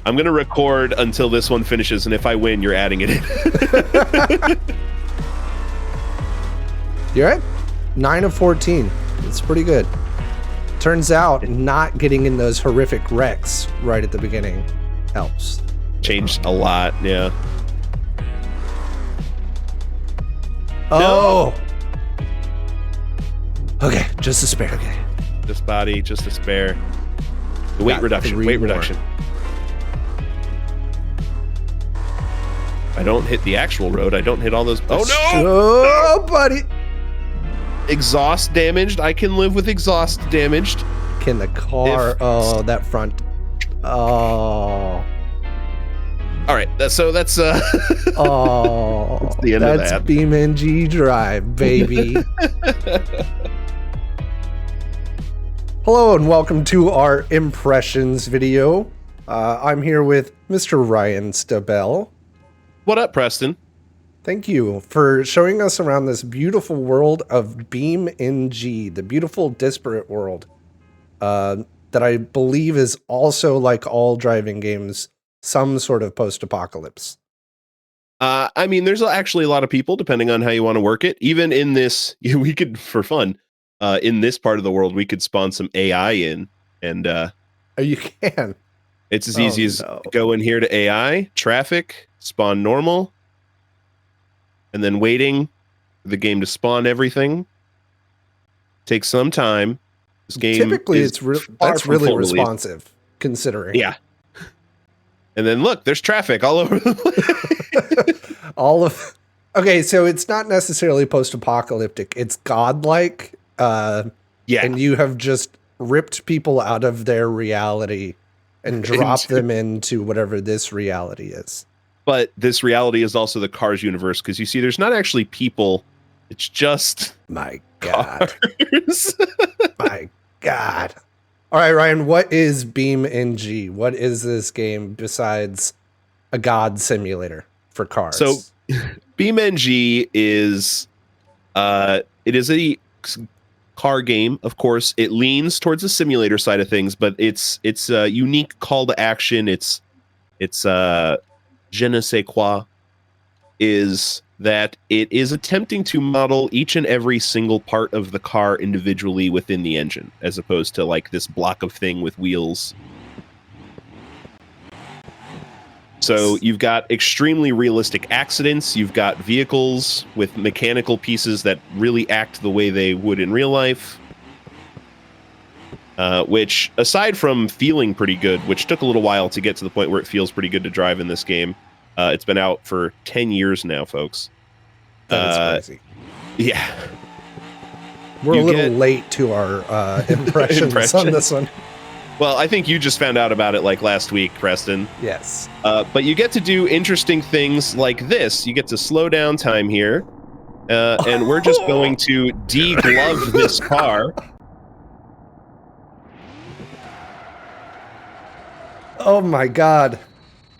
I'm going to record until this one finishes, and if I win, you're adding it in. You're at 9 of 14. It's pretty good. Turns out not getting in those horrific wrecks right at the beginning helps. Changed a lot, yeah. Oh! No. Okay, just a spare. Okay. This body, just a spare. The weight reduction, weight reduction. I don't hit the actual road. I don't hit all those. Oh, no! Oh, buddy! Exhaust damaged. I can live with exhaust damaged. Can the car... Oh, that front... Oh... All right, so that's oh, that's the end of that. That's BeamNG.Drive, baby. Hello and welcome to our impressions video. I'm here with Mr. Ryan Stabell. What up, Preston? Thank you for showing us around this beautiful world of BeamNG, the beautiful disparate world that I believe is also, like all driving games, some sort of post-apocalypse. I mean, there's actually a lot of people, depending on how you want to work it. Even in this, we could, for fun, in this part of the world, we could spawn some AI in, and oh, you can. It's as easy as go in here to AI, traffic, spawn normal, and then waiting for the game to spawn everything. Takes some time. This game typically that's really responsive, considering. Yeah. And then look, there's traffic all over the place. Okay, so it's not necessarily post-apocalyptic. It's godlike. Yeah. And you have just ripped people out of their reality and dropped them into whatever this reality is. But this reality is also the Cars universe, because you see there's not actually people. It's just my God. Cars. My God. All right, Ryan, what is BeamNG? What is this game besides a God simulator for cars? So BeamNG is it is a car game, of course. It leans towards the simulator side of things, but it's a unique call to action. It's je ne sais quoi, is that it is attempting to model each and every single part of the car individually within the engine, as opposed to like this block of thing with wheels. So you've got extremely realistic accidents. You've got vehicles with mechanical pieces that really act the way they would in real life. Which, aside from feeling pretty good, which took a little while to get to the point where it feels pretty good to drive in this game, it's been out for 10 years now, folks. That's crazy. Yeah. We're a little late to our impressions on this one. Well, I think you just found out about it like last week, Preston. Yes. But you get to do interesting things like this. You get to slow down time here. And we're just going to de-glove this car. Oh my God.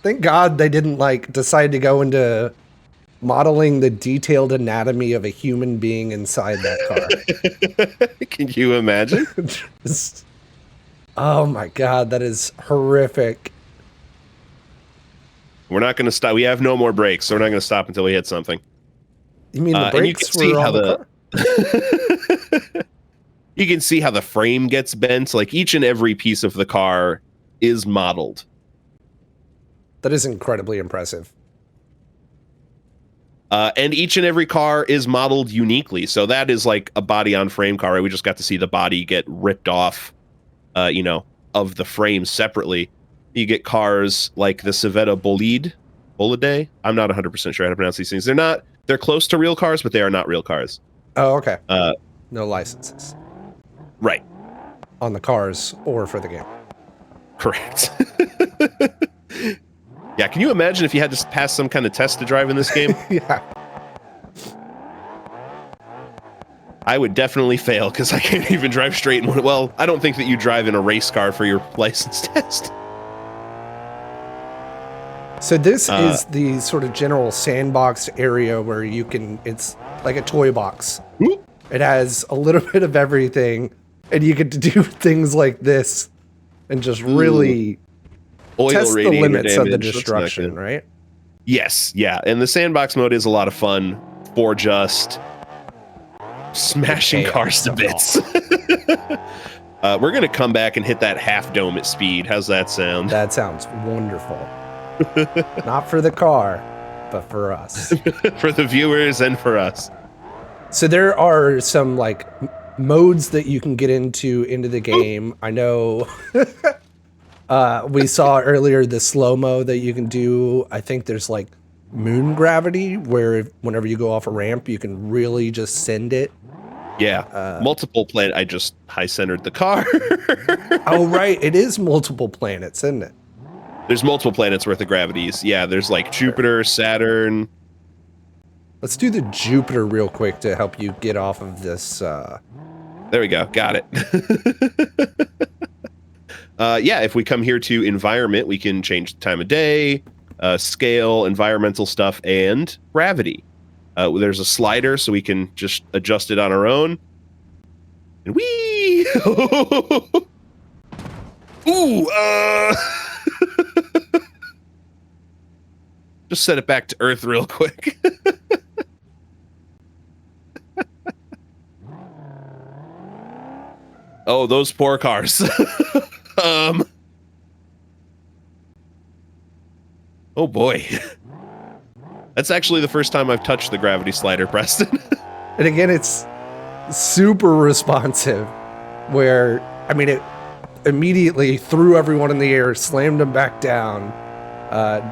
Thank God they didn't decide to go into modeling the detailed anatomy of a human being inside that car. Can you imagine? Oh my God, that is horrific. We're not going to stop. We have no more brakes, so we're not going to stop until we hit something. You mean the brakes were on the car? You can see how the frame gets bent. Like each and every piece of the car is modeled. That is incredibly impressive. And each and every car is modeled uniquely. So that is like a body-on-frame car, right? We just got to see the body get ripped off, of the frame separately. You get cars like the Civetta Bolide. I'm not 100% sure how to pronounce these things. They're close to real cars, but they are not real cars. Oh, okay. No licenses. Right. On the cars or for the game. Correct. Yeah, can you imagine if you had to pass some kind of test to drive in this game? Yeah. I would definitely fail because I can't even drive straight in one. Well, I don't think that you drive in a race car for your license test. So this is the sort of general sandbox area where it's like a toy box. Whoop. It has a little bit of everything, and you get to do things like this and just really oil test the radiator limits damage. of the That's not destruction, good. right? Yes, yeah. And the sandbox mode is a lot of fun for just smashing cars to bits. We're going to come back and hit that half dome at speed. How's that sound? That sounds wonderful. Not for the car, but for us. For the viewers and for us. So there are some like modes that you can get into the game. I know we saw earlier the slow-mo that you can do. I think there's like moon gravity where whenever you go off a ramp, you can really just send it. Yeah, multiple planet. I just high-centered the car. Oh, right. It is multiple planets, isn't it? There's multiple planets worth of gravities. Yeah, there's like Jupiter, Saturn. Let's do the Jupiter real quick to help you get off of this. There we go. Got it. Yeah, if we come here to environment, we can change the time of day, scale, environmental stuff, and gravity. There's a slider, so we can just adjust it on our own. And whee! Ooh! Just set it back to Earth real quick. Oh, those poor cars. Oh boy. That's actually the first time I've touched the gravity slider, Preston. And again, it's super responsive where, I mean, it immediately threw everyone in the air, slammed them back down.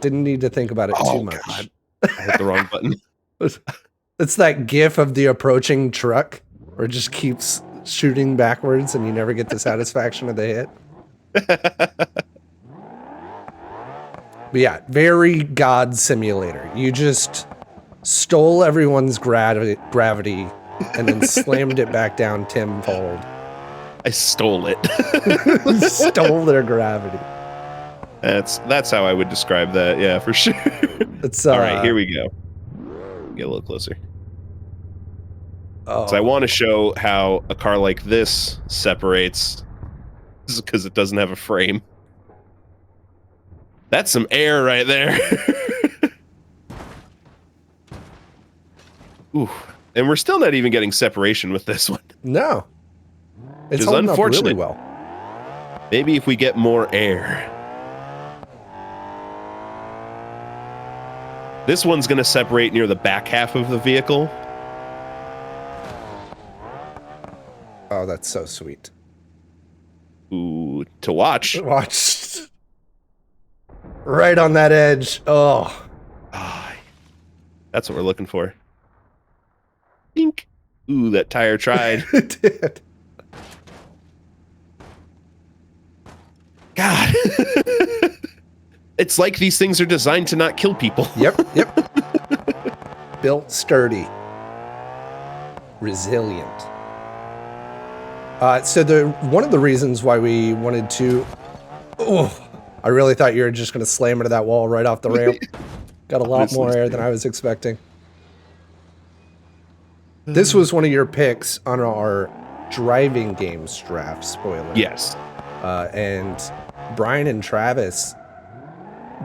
Didn't need to think about it too much. God. I hit the wrong button. It's that gif of the approaching truck where it just keeps shooting backwards and you never get the satisfaction of the hit. But yeah, very God simulator. You just stole everyone's gravity and then slammed it back down tenfold. I stole it. Stole their gravity. That's how I would describe that. Yeah, for sure. It's all right. Here we go. Get a little closer. Oh. So I want to show how a car like this separates. This is because it doesn't have a frame. That's some air right there. Ooh, and we're still not even getting separation with this one. No, it's holding up really well. Maybe if we get more air. This one's going to separate near the back half of the vehicle. Oh, that's so sweet. Ooh, to watch. Watch. Right on that edge. Oh. That's what we're looking for. Dink. Ooh, that tire tried. It did. God. It's like these things are designed to not kill people. Yep. Built sturdy. Resilient. So one of the reasons why we wanted to... Oh, I really thought you were just going to slam into that wall right off the ramp. Got a lot more air than I was expecting. This was one of your picks on our driving games draft, spoiler. Yes. And Brian and Travis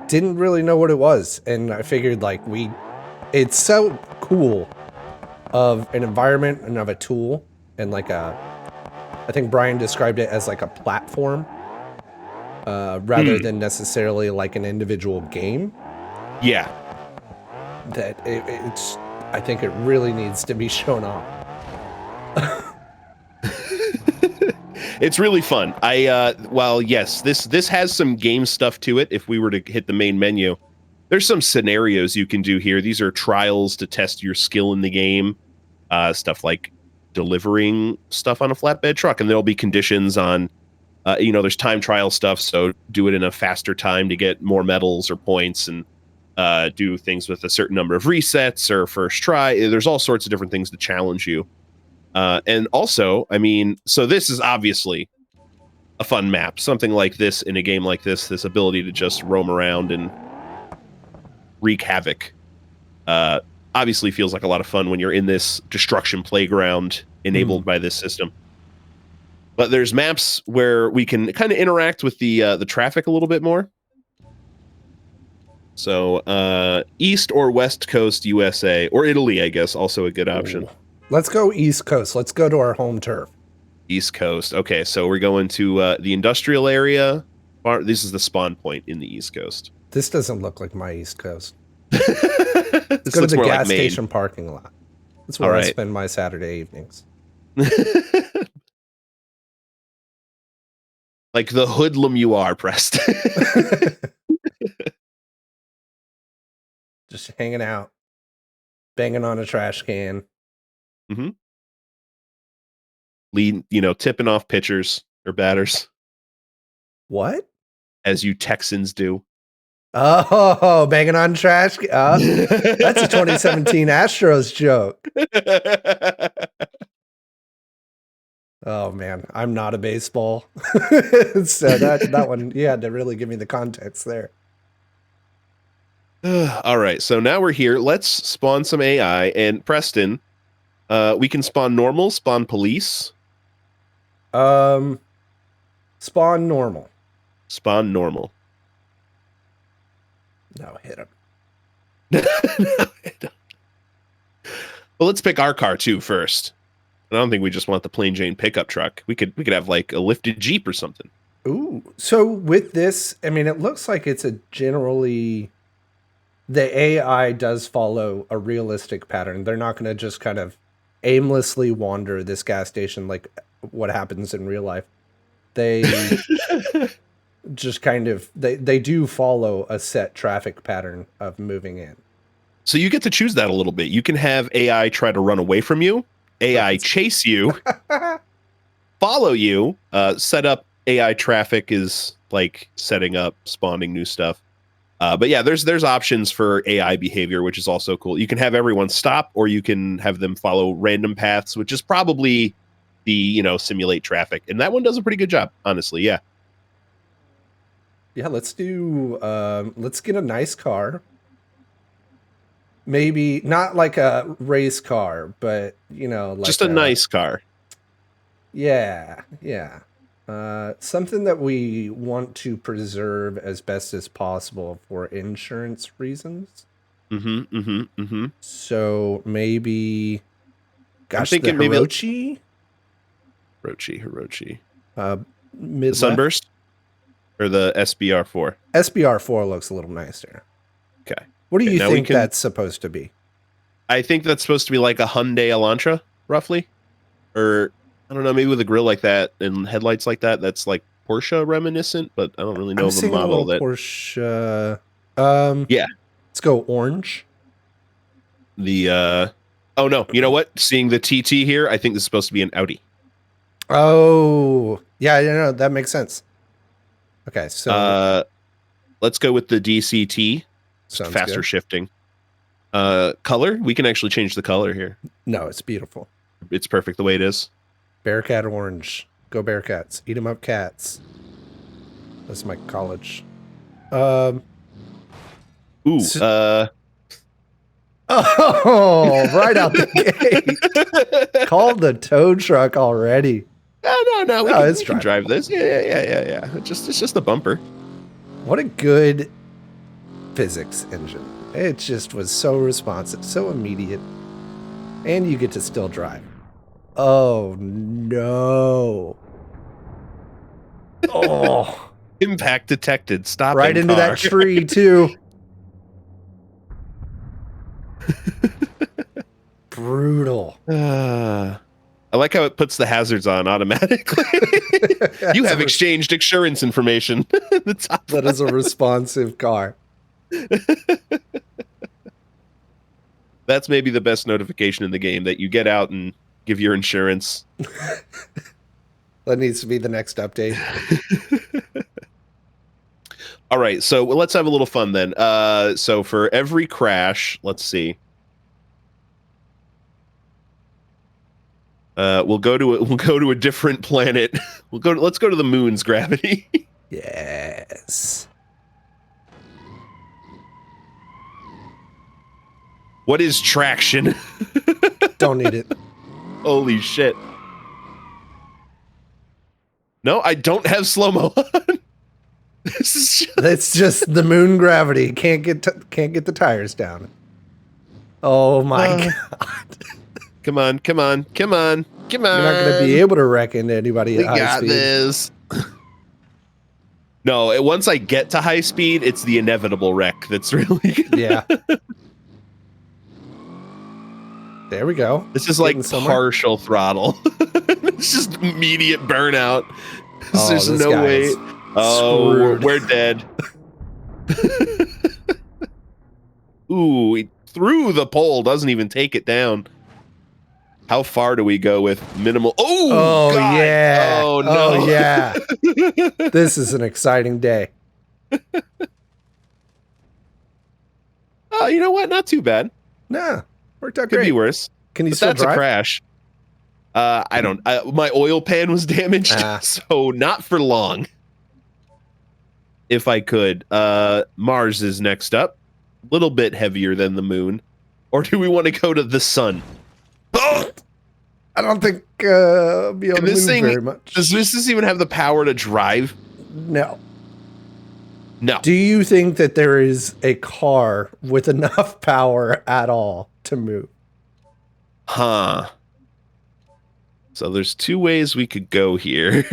didn't really know what it was. And I figured, like, it's so cool of an environment and of a tool. And like I think Brian described it as like a platform. Rather than necessarily like an individual game. Yeah. That it's, I think it really needs to be shown off. It's really fun. Well, yes, this has some game stuff to it. If we were to hit the main menu, there's some scenarios you can do here. These are trials to test your skill in the game. Stuff like delivering stuff on a flatbed truck, and there'll be conditions on there's time trial stuff, so do it in a faster time to get more medals or points, and do things with a certain number of resets or first try. There's all sorts of different things to challenge you. And also, I mean, so this is obviously a fun map. Something like this in a game like this ability to just roam around and wreak havoc, obviously feels like a lot of fun when you're in this destruction playground enabled by this system. But there's maps where we can kind of interact with the traffic a little bit more. So, East or West Coast USA, or Italy, I guess, also a good option. Ooh. Let's go East Coast. Let's go to our home turf. East Coast. Okay, so we're going to the industrial area. This is the spawn point in the East Coast. This doesn't look like my East Coast. Let's go to the more gas like Maine. station parking lot. That's where I spend my Saturday evenings. Like the hoodlum you are, Preston. Just hanging out, banging on a trash can. Mm-hmm. Tipping off pitchers or batters. What? As you Texans do. Oh, banging on trash. That's a 2017 Astros joke. Oh man, I'm not a baseball. So that one, you had to really give me the context there. All right, so now we're here. Let's spawn some AI. And Preston, we can spawn normal, spawn police. Spawn normal. Spawn normal. No, hit him. Well, let's pick our car too first. I don't think we just want the plain Jane pickup truck. We could have like a lifted Jeep or something. Ooh. So with this, I mean, it looks like it's a generally the AI does follow a realistic pattern. They're not going to just kind of aimlessly wander this gas station like what happens in real life. They just kind of they do follow a set traffic pattern of moving in. So you get to choose that a little bit. You can have AI try to run away from you, AI chase you, follow you, set up AI traffic is like setting up, spawning new stuff. But yeah, there's options for AI behavior, which is also cool. You can have everyone stop, or you can have them follow random paths, which is probably the, simulate traffic. And that one does a pretty good job, honestly. Yeah. Yeah, let's get a nice car. Maybe not like a race car, but like just a nice car. Yeah. Something that we want to preserve as best as possible for insurance reasons. So maybe, gosh, I'm thinking maybe Hirochi. The Sunburst or the SBR4. SBR4 looks a little nicer. Okay. What do you think that's supposed to be? I think that's supposed to be like a Hyundai Elantra, roughly, or I don't know, maybe with a grill like that and headlights like that. That's like Porsche reminiscent, but I don't really know the model. That Porsche. Yeah. Let's go orange. Oh no, you know what? Seeing the TT here, I think this is supposed to be an Audi. Oh yeah, that makes sense. Okay, so let's go with the DCT. Sounds faster good. shifting. Color, we can actually change the color here. No, it's beautiful. It's perfect the way it is. Bearcat orange. Go Bearcats. Eat 'em up, cats. That's my college. Ooh. Oh, right out the gate. Called the tow truck already. No. We can drive this. Yeah. It's just a bumper. What a good physics engine. It just was so responsive, so immediate. And you get to still drive. Oh, no. Oh. Impact detected. Stop. Right into that tree, too. Brutal. I like how it puts the hazards on automatically. You have exchanged insurance information. That is a responsive car. That's maybe the best notification in the game, that you get out and give your insurance. That needs to be the next update. All right, so let's have a little fun then. So for every crash, let's see. We'll go to a different planet. Let's go to the moon's gravity. Yes. What is traction? Don't need it. Holy shit. No, I don't have slow-mo on. This is just... It's just the moon gravity. Can't get the tires down. Oh my god! Come on, come on, come on, come on. You're not going to be able to wreck into anybody We at high got speed. this. No, once I get to high speed, it's the inevitable wreck that's really good. Yeah. There we go. This is like partial throttle. It's just immediate burnout. Oh, There's this no guy way. is Oh, screwed. we're dead. Ooh, he threw the pole, doesn't even take it down. How far do we go with minimal? Oh, God. Yeah. Oh, no. Oh, yeah. This is an exciting day. Oh, you know what? Not too bad. Nah, worked out Could great. be worse. Can you But still that's drive? a crash. I don't. My oil pan was damaged, so not for long. If I could. Mars is next up. A little bit heavier than the moon. Or do we want to go to the sun? Oh! I don't think I'll be able to move very much. Does this even have the power to drive? No. No. Do you think that there is a car with enough power at all to move? Huh. So there's two ways we could go here.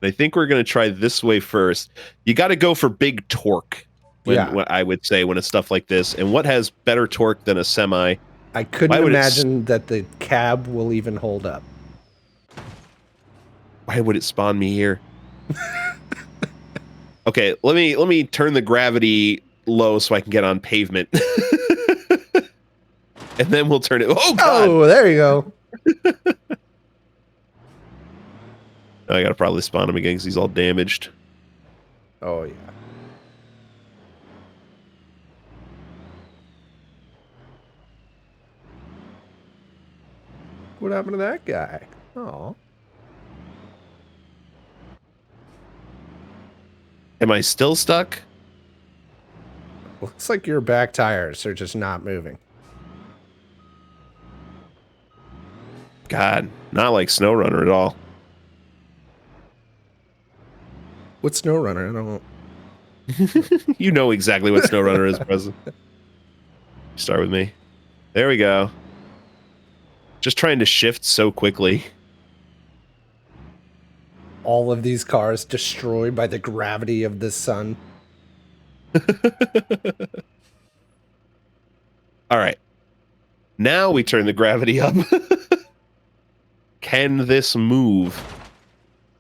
I think we're going to try this way first. You got to go for big torque. When I would say when it's stuff like this. And what has better torque than a semi? I couldn't imagine that the cab will even hold up. Why would it spawn me here? Okay, let me turn the gravity low so I can get on pavement. And then we'll turn it. Oh, God. Oh, there you go. I gotta probably spawn him again because he's all damaged. Oh, yeah. What happened to that guy? Oh. Am I still stuck? Looks like your back tires are just not moving. God, not like SnowRunner at all. What's SnowRunner? I don't. You know exactly what SnowRunner is, Preston. Start with me. There we go. Just trying to shift so quickly. All of these cars destroyed by the gravity of the sun. All right. Now we turn the gravity up. Can this move?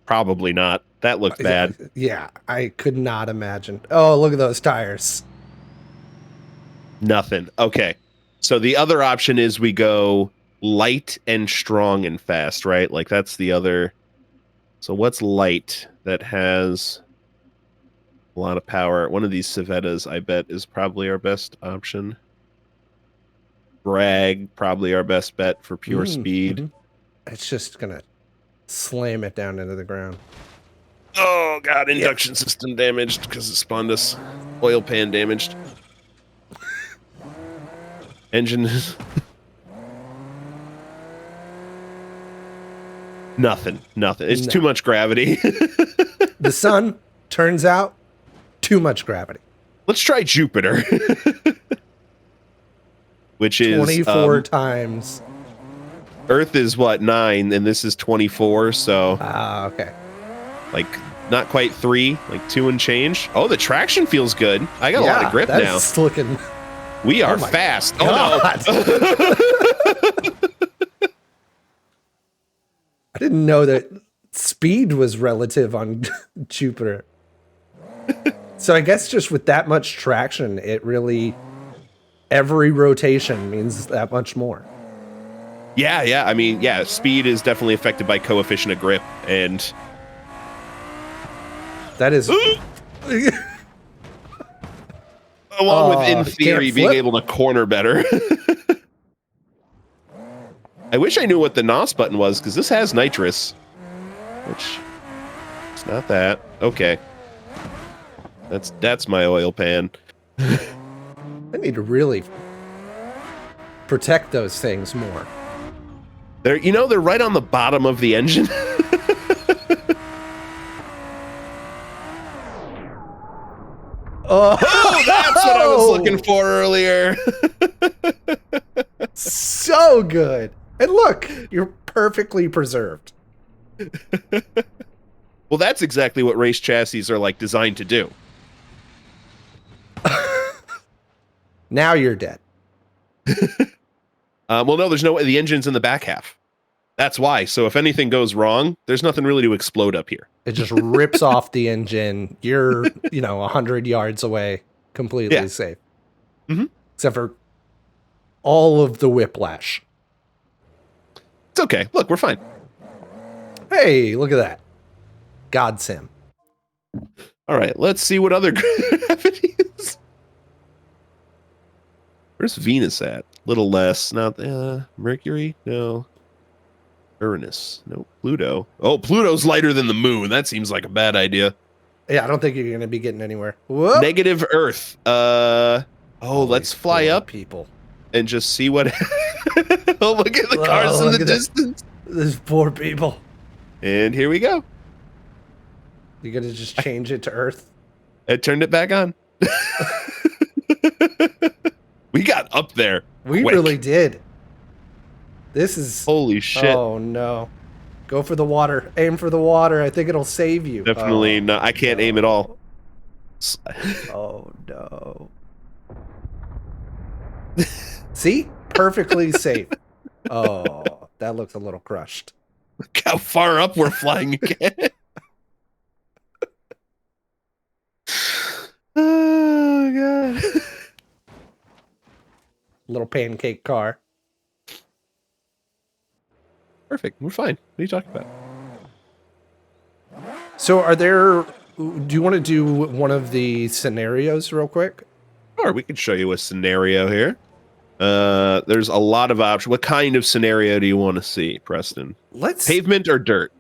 Probably not. That looked bad. Yeah, I could not imagine. Oh, look at those tires. Nothing. Okay. So the other option is we go light and strong and fast, right? Like that's the other. So what's light that has a lot of power? One of these Civettas, I bet, is probably our best option. Bragg, probably our best bet for pure speed. Mm-hmm. It's just going to slam it down into the ground. Oh, God, induction system damaged because it spawned us. Oil pan damaged. Engine is... Nothing. It's too much gravity. The sun, turns out, too much gravity. Let's try Jupiter. Which is... 24 times. Earth is, what, 9, and this is 24, so... Ah, okay. Like, not quite 3, like 2 and change. Oh, the traction feels good. I got a lot of grip now. That's looking... We are fast. God. Oh, no. I didn't know that speed was relative on Jupiter. So I guess just with that much traction, it really... Every rotation means that much more. Yeah. I mean, yeah, speed is definitely affected by coefficient of grip, and... That is... Along with, in theory, being able to corner better. I wish I knew what the NOS button was, because this has nitrous. Which... It's not that. Okay. That's my oil pan. I need to really protect those things more. They're right on the bottom of the engine. Oh, Oh, that's what I was looking for earlier. So good. And look, you're perfectly preserved. Well, that's exactly what race chassis are like designed to do. Now you're dead. Well, no, there's no way. The engine's in the back half. That's why. So if anything goes wrong, there's nothing really to explode up here. It just rips off the engine. You're, 100 yards away, completely safe. Mm-hmm. Except for all of the whiplash. It's okay. Look, we're fine. Hey, look at that. God sim. All right, let's see what other gravities. Where's Venus at? Little less. Not Mercury? No. Uranus? No. Pluto? Oh, Pluto's lighter than the moon. That seems like a bad idea. Yeah, I don't think you're going to be getting anywhere. Whoop. Negative Earth. Let's fly up people and just see what. Oh, look at the cars in the distance. There's poor people. And here we go. You gonna just change it to Earth? I turned it back on. We got up there. We really did. This is... Holy shit. Oh, no. Go for the water. Aim for the water. I think it'll save you. Definitely not. I can't aim at all. Oh, no. See? Perfectly safe. Oh, that looks a little crushed. Look how far up we're flying again. Oh, God. Little pancake car. Perfect. We're fine. What are you talking about? So do you want to do one of the scenarios real quick? Sure, we can show you a scenario here. There's a lot of options. What kind of scenario do you want to see, Preston? Pavement or dirt?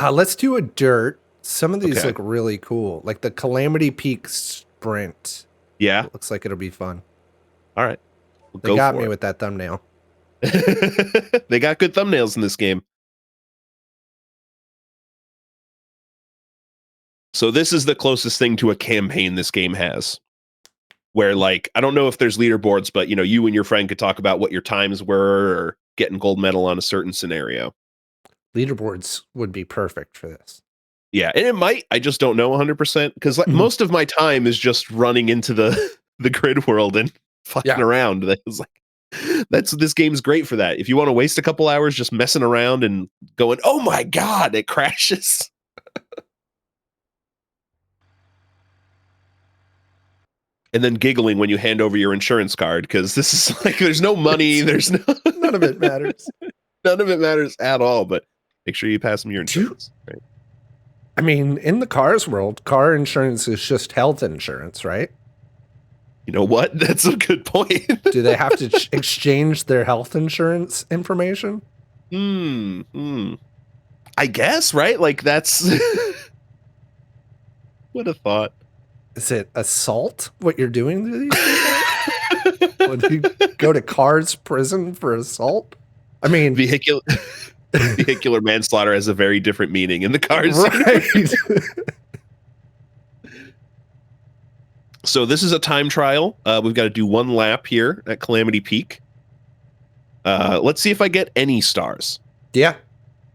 Let's do a dirt. Some of these look really cool. Like the Calamity Peak Sprint. Yeah. It looks like it'll be fun. All right. They got me with that thumbnail. They got good thumbnails in this game. So this is the closest thing to a campaign this game has. Where, like, I don't know if there's leaderboards, but, you and your friend could talk about what your times were or getting gold medal on a certain scenario. Leaderboards would be perfect for this. Yeah, and it might. I just don't know 100% because most of my time is just running into the grid world and fucking around. That's this game's great for that. If you want to waste a couple hours just messing around and going, oh my God, it crashes. And then giggling when you hand over your insurance card because this is like there's no money, there's none of it matters. None of it matters at all. But make sure you pass them your insurance. Right? I mean, in the cars world, car insurance is just health insurance, right? You know what? That's a good point. Do they have to exchange their health insurance information? I guess, right? Like that's what a thought. Is it assault what you're doing to these people? Would you go to cars prison for assault? I mean, vehicular manslaughter has a very different meaning in the cars. Right. So this is a time trial. We've got to do one lap here at Calamity Peak. Let's see if I get any stars. Yeah.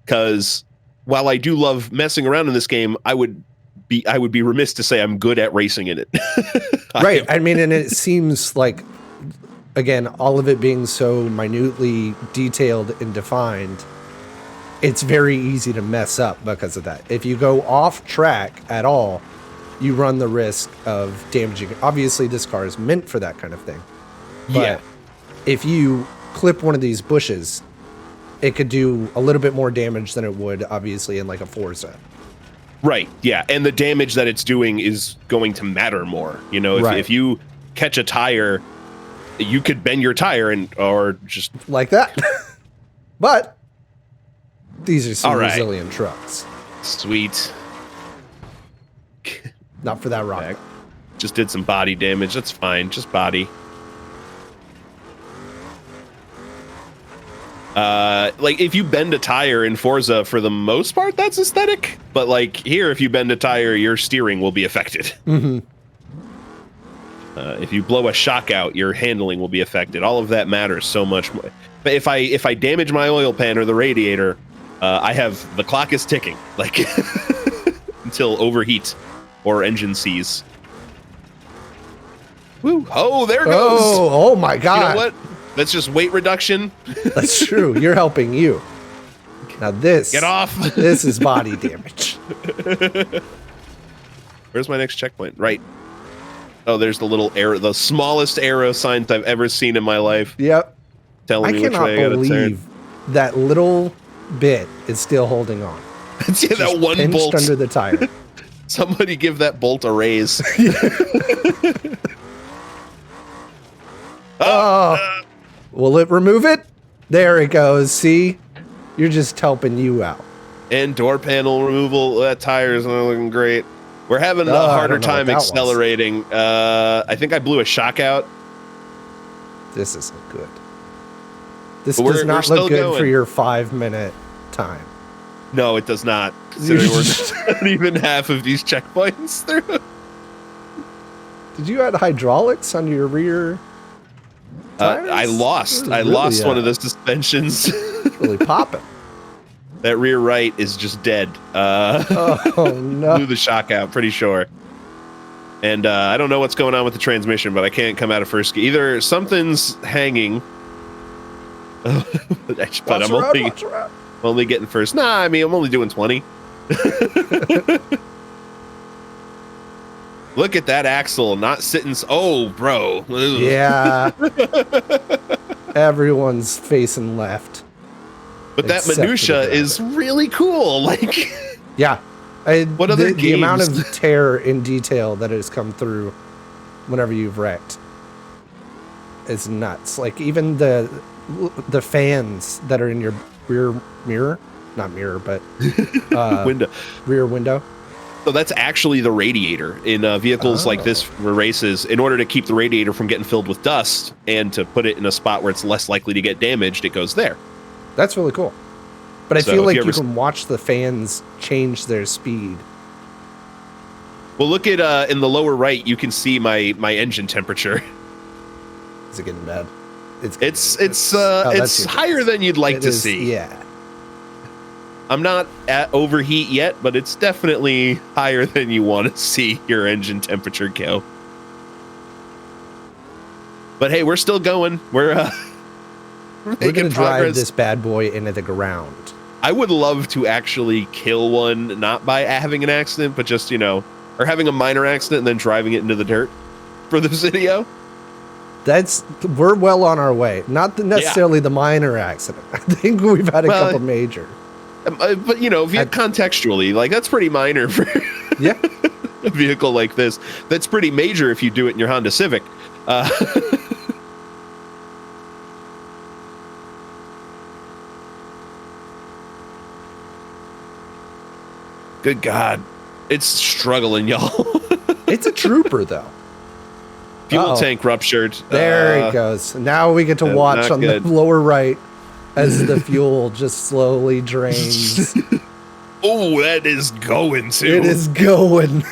Because while I do love messing around in this game, I would be remiss to say I'm good at racing in it. Right. I mean, and it seems like, again, all of it being so minutely detailed and defined, it's very easy to mess up because of that. If you go off track at all, you run the risk of damaging. Obviously, this car is meant for that kind of thing. But if you clip one of these bushes, it could do a little bit more damage than it would, obviously, in like a Forza. Right, yeah, and the damage that it's doing is going to matter more. If you catch a tire, you could bend your tire or just... Like that. But these are some resilient trucks. Sweet. Not for that rock. Just did some body damage. That's fine. Just body. Like if you bend a tire in Forza, for the most part, that's aesthetic. But like here, if you bend a tire, your steering will be affected. Mm-hmm. If you blow a shock out, your handling will be affected. All of that matters so much more. But if I damage my oil pan or the radiator, the clock is ticking, like until overheat or engine sees. Woo! Oh, there goes. Oh my God! You know what? That's just weight reduction. That's true. You're helping you. Now this. Get off. This is body damage. Where's my next checkpoint? Right. Oh, there's the little arrow, the smallest arrow signs I've ever seen in my life. Yep. Telling me which way I gotta turn. I cannot believe that little bit is still holding on. Yeah, that one pinched bolt under the tire. Somebody give that bolt a raise. Will it remove it? There it goes. See? You're just helping you out. And door panel removal. That tire is not looking great. We're having a harder time accelerating. I think I blew a shock out. This isn't good. This does not look good for your 5-minute time. No, it does not. Considering we're not even half of these checkpoints through. Did you add hydraulics on your rear tires? I lost one of the suspensions. Really popping. That rear right is just dead. Oh no! Blew the shock out, pretty sure. And I don't know what's going on with the transmission, but I can't come out of first gear. Either something's hanging, but I'm only getting first. Nah, I mean I'm only doing 20. Look at that axle, not sitting. Oh, bro. Ugh. Yeah. Everyone's facing left. But that minutia is really cool. Like, yeah. What other games? The amount of terror in detail that has come through whenever you've wrecked is nuts. Like even the fans that are in your rear mirror, not mirror, but window, rear window. So that's actually the radiator in vehicles like this for races. In order to keep the radiator from getting filled with dust and to put it in a spot where it's less likely to get damaged, it goes there. That's really cool. But I feel like you can watch the fans change their speed. Well, look at in the lower right, you can see my engine temperature. Is it getting bad? It's higher than you'd like to see. Yeah. I'm not at overheat yet, but it's definitely higher than you want to see your engine temperature go. But hey, we're still going. We're going to drive this bad boy into the ground. I would love to actually kill one, not by having an accident, but just, or having a minor accident and then driving it into the dirt for this video. We're well on our way. Not necessarily the minor accident. I think we've had a couple major. But, contextually, like, that's pretty minor for a vehicle like this. That's pretty major if you do it in your Honda Civic. Good God. It's struggling, y'all. It's a trooper, though. Fuel tank ruptured. There it goes. Now we get to watch on the lower right as the fuel just slowly drains. Oh, that is going, too. It is going.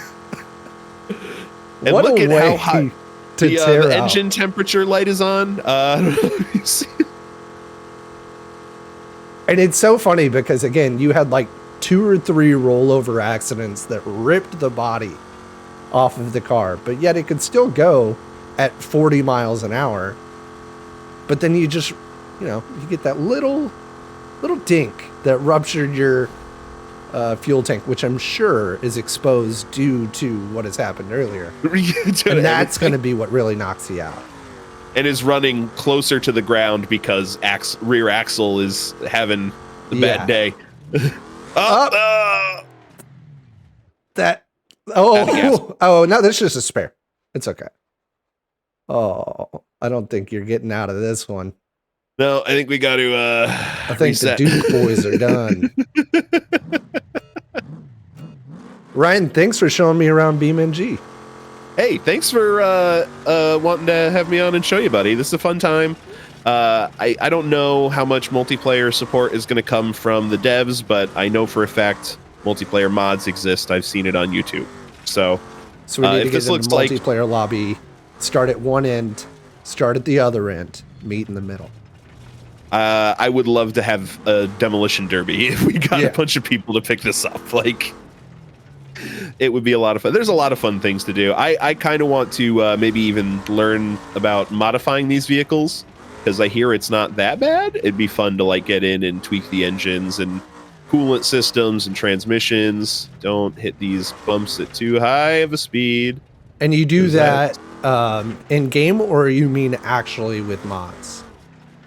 And what look a at way how hot the engine temperature light is on. And it's so funny because, again, you had like 2 or 3 rollover accidents that ripped the body off of the car, but yet it could still go at 40 miles an hour. But then you just, you get that little dink that ruptured your fuel tank, which I'm sure is exposed due to what has happened earlier. And that's going to be what really knocks you out. And is running closer to the ground because rear axle is having the bad day. Oh, no, that's just a spare. It's okay. Oh, I don't think you're getting out of this one. No, I think we got to I think reset. The Duke boys are done. Ryan, thanks for showing me around BeamNG. Hey, thanks for wanting to have me on and show you, buddy. This is a fun time. I don't know how much multiplayer support is going to come from the devs, but I know for a fact multiplayer mods exist. I've seen it on YouTube. So we need to get into the multiplayer lobby start at one end, start at the other end, meet in the middle. I would love to have a demolition derby if we got Yeah. a bunch of people to pick this up. Like, it would be a lot of fun. There's a lot of fun things to do. I kind of want to maybe even learn about modifying these vehicles, because I hear it's not that bad. It'd be fun to like get in and tweak the engines and coolant systems and transmissions. Don't hit these bumps at too high of a speed. And you do that in game, or you mean actually with mods?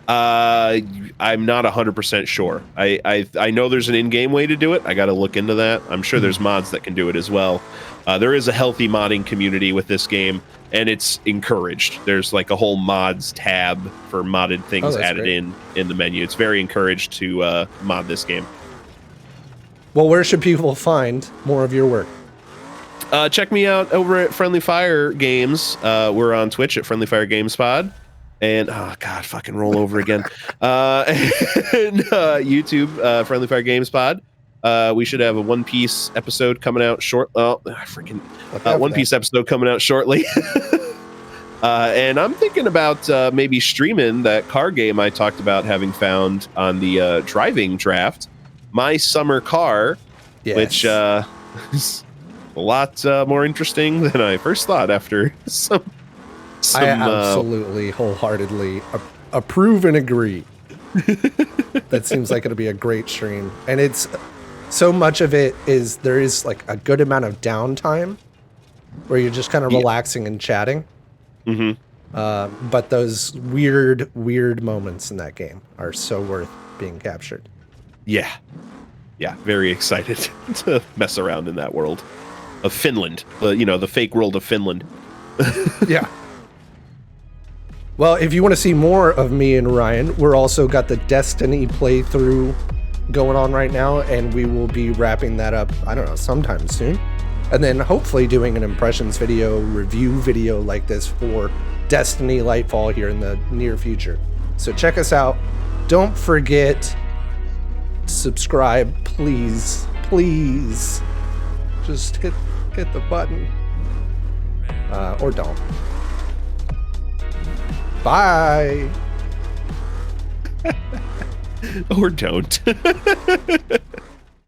I'm not 100% sure. I know there's an in-game way to do it. I got to look into that. I'm sure there's mods that can do it as well. There is a healthy modding community with this game, and it's encouraged. There's like a whole mods tab for modded things added in the menu. It's very encouraged to mod this game. Well, where should people find more of your work? Check me out over at Friendly Fire Games. We're on Twitch at Friendly Fire Games Pod. And God, fucking roll over again. And YouTube, Friendly Fire Games Pod. We should have a One Piece episode coming out short. Oh, freaking One Piece episode coming out shortly. And I'm thinking about maybe streaming that car game I talked about having found on the driving draft. My Summer Car, which is a lot more interesting than I first thought after some I absolutely wholeheartedly approve and agree. That seems like it'll be a great stream. And it's so much of it is there is like a good amount of downtime where you're just kind of relaxing and chatting. But those weird moments in that game are so worth being captured. Yeah, very excited to mess around in that world of Finland, the fake world of Finland. Yeah. Well, if you want to see more of me and Ryan, we're also got the Destiny playthrough going on right now, and we will be wrapping that up, I don't know, sometime soon. And then hopefully doing an impressions video, review video like this for Destiny Lightfall here in the near future. So check us out. Don't forget to subscribe, please. Please. Just hit the button. Or don't. Bye. Or don't.